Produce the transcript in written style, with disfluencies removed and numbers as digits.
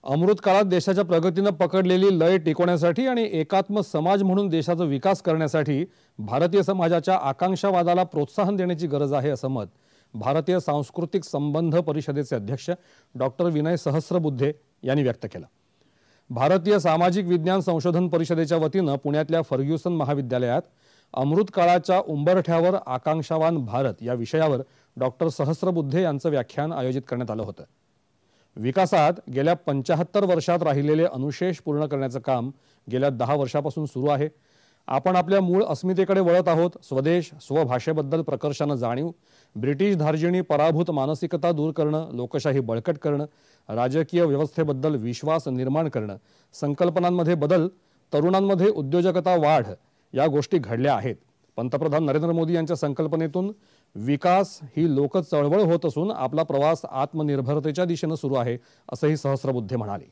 अमृत काळात देशाच्या प्रगतीने पकडलेली लय टिकवण्यासाठी आणि एकात्म समाज म्हणून देशाचा विकास करण्यासाठी भारतीय समाजाच्या आकांक्षावादाला प्रोत्साहन देण्याची गरज आहे असं मत भारतीय सांस्कृतिक संबंध परिषदेचे अध्यक्ष डॉक्टर विनय सहस्रबुद्धे यांनी व्यक्त केलं। भारतीय सामाजिक विज्ञान संशोधन परिषदेच्या वतीने पुण्यातल्या फर्ग्युसन महाविद्यालयात अमृत काळाच्या उंबरठ्यावर आकांक्षावान भारत या विषयावर डॉक्टर सहस्रबुद्धे यांचं व्याख्यान आयोजित करण्यात आलं होतं। विकासात गेल्या 75 वर्षात राहिलेले अनुशेष पूर्ण करण्याचं काम गेल्या 10 वर्षापासून सुरू आहे। आपण आपल्या मूळ अस्मितेकडे वळत आहोत। स्वदेश स्वभाषेबद्दल प्रकर्षाने जाणीव, ब्रिटिश धार्जिणी पराभूत मानसिकता दूर करणं, लोकशाही बळकट करणं, राजकीय व्यवस्थेबद्दल विश्वास निर्माण करणं, संकल्पनांमध्ये बदल, तरुणांमध्ये उद्योजकता वाढ या गोष्टी घडल्या आहेत। पंतप्रधान नरेंद्र मोदी यांच्या संकल्पनेतून विकास ही लोक चळवळ होत असून आपला प्रवास आत्मनिर्भरतेच्या दिशेने सुरू आहे असंही सहस्रबुद्धे म्हणाले।